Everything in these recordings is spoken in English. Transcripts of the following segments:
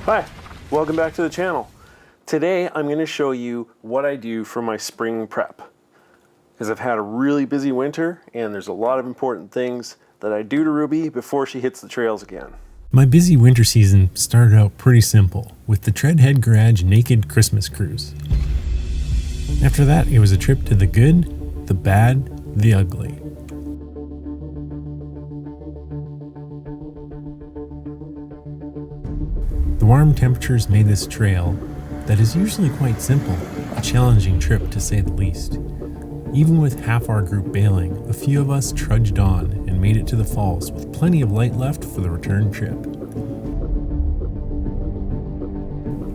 Hi, welcome back to the channel. Today I'm going to show you what I do for my spring prep. Because I've had a really busy winter and there's a lot of important things that I do to Ruby before she hits the trails again. My busy winter season started out pretty simple with the TreadHead Garage Naked Christmas Cruise. After that, it was a trip to the good, the bad, the ugly. The warm temperatures made this trail, that is usually quite simple, a challenging trip to say the least. Even with half our group bailing, a few of us trudged on and made it to the falls with plenty of light left for the return trip.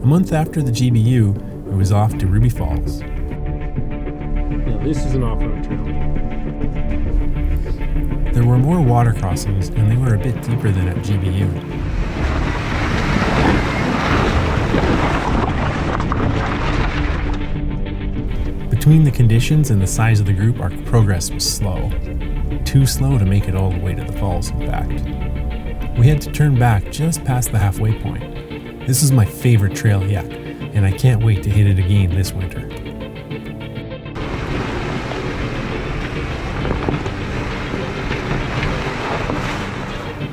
A month after the GBU, it was off to Ruby Falls. Now this is an off-road trail. There were more water crossings and they were a bit deeper than at GBU. Between the conditions and the size of the group, our progress was slow. Too slow to make it all the way to the falls, in fact. We had to turn back just past the halfway point. This is my favorite trail yet, and I can't wait to hit it again this winter.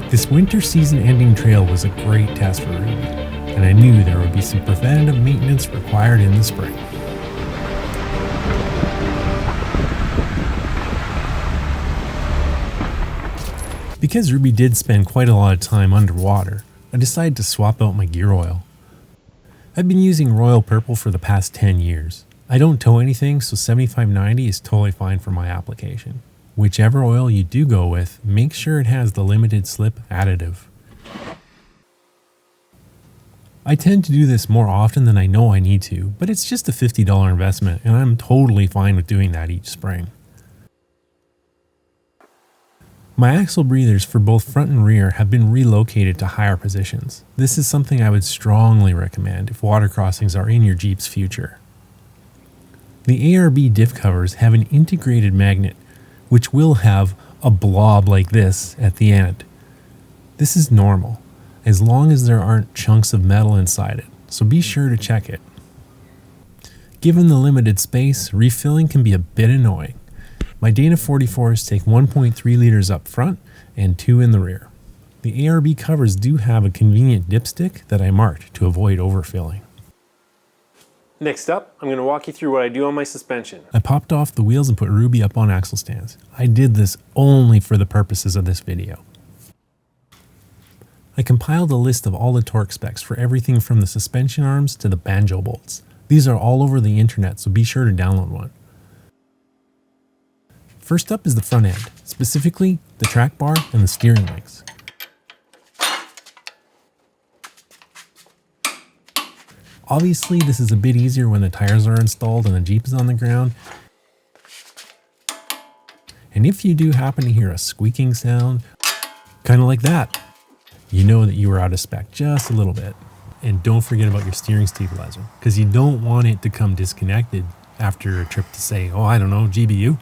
This winter season ending trail was a great test for Ruby, and I knew there would be some preventative maintenance required in the spring. Because Ruby did spend quite a lot of time underwater, I decided to swap out my gear oil. I've been using Royal Purple for the past 10 years. I don't tow anything, so 7590 is totally fine for my application. Whichever oil you do go with, make sure it has the limited slip additive. I tend to do this more often than I know I need to, but it's just a $50 investment and I'm totally fine with doing that each spring. My axle breathers for both front and rear have been relocated to higher positions. This is something I would strongly recommend if water crossings are in your Jeep's future. The ARB diff covers have an integrated magnet which will have a blob like this at the end. This is normal, as long as there aren't chunks of metal inside it, so be sure to check it. Given the limited space, refilling can be a bit annoying. My Dana 44s take 1.3 liters up front and 2 in the rear. The ARB covers do have a convenient dipstick that I marked to avoid overfilling. Next up, I'm going to walk you through what I do on my suspension. I popped off the wheels and put Ruby up on axle stands. I did this only for the purposes of this video. I compiled a list of all the torque specs for everything from the suspension arms to the banjo bolts. These are all over the internet, so be sure to download one. First up is the front end, specifically the track bar and the steering links. Obviously, this is a bit easier when the tires are installed and the Jeep is on the ground. And if you do happen to hear a squeaking sound, kind of like that, you know that you were out of spec just a little bit. And don't forget about your steering stabilizer, because you don't want it to come disconnected after a trip to, say, oh, I don't know, GBU.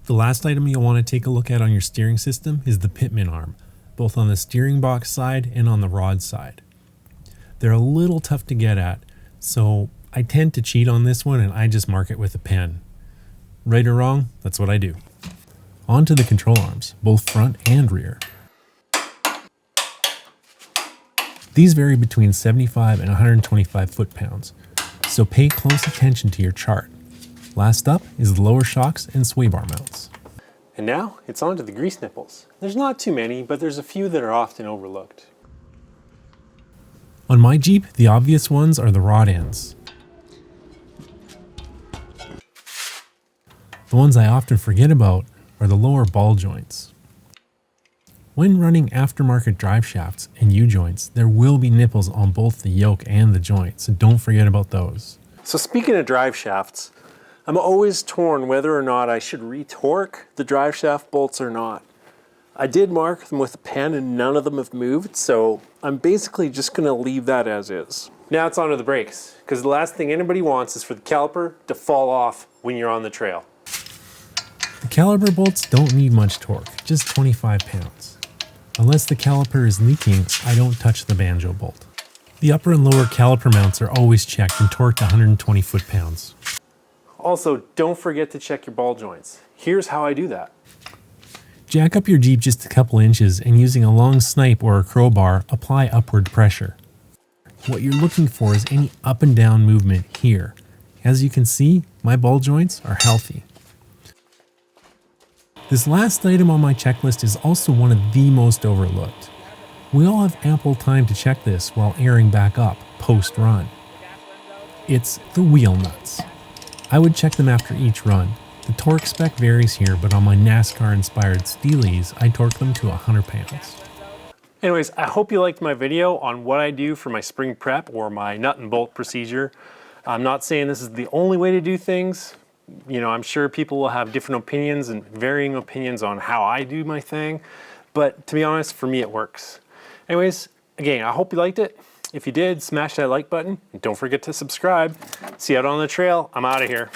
The last item you'll want to take a look at on your steering system is the pitman arm, both on the steering box side and on the rod side. They're a little tough to get at, so I tend to cheat on this one and I just mark it with a pen. Right or wrong, that's what I do. On to the control arms, both front and rear. These vary between 75 and 125 foot-pounds, so pay close attention to your chart. Last up is the lower shocks and sway bar mounts. And now it's on to the grease nipples. There's not too many, but there's a few that are often overlooked. On my Jeep, the obvious ones are the rod ends. The ones I often forget about are the lower ball joints. When running aftermarket drive shafts and U-joints, there will be nipples on both the yoke and the joint, so don't forget about those. So speaking of drive shafts, I'm always torn whether or not I should retorque the drive shaft bolts or not. I did mark them with a pen and none of them have moved, so I'm basically just going to leave that as is. Now it's on to the brakes, because the last thing anybody wants is for the caliper to fall off when you're on the trail. The caliper bolts don't need much torque, just 25 pounds. Unless the caliper is leaking, I don't touch the banjo bolt. The upper and lower caliper mounts are always checked and torqued to 120 foot-pounds. Also, don't forget to check your ball joints. Here's how I do that. Jack up your Jeep just a couple inches and using a long snipe or a crowbar, apply upward pressure. What you're looking for is any up and down movement here. As you can see, my ball joints are healthy. This last item on my checklist is also one of the most overlooked. We all have ample time to check this while airing back up post-run. It's the wheel nuts. I would check them after each run. The torque spec varies here, but on my NASCAR-inspired Steelies, I torque them to 100 pounds. Anyways, I hope you liked my video on what I do for my spring prep or my nut and bolt procedure. I'm not saying this is the only way to do things. You know, I'm sure people will have different opinions and varying opinions on how I do my thing, but to be honest, for me it works. Anyways, again, I hope you liked it. If you did, smash that like button and don't forget to subscribe. See you out on the trail. I'm out of here.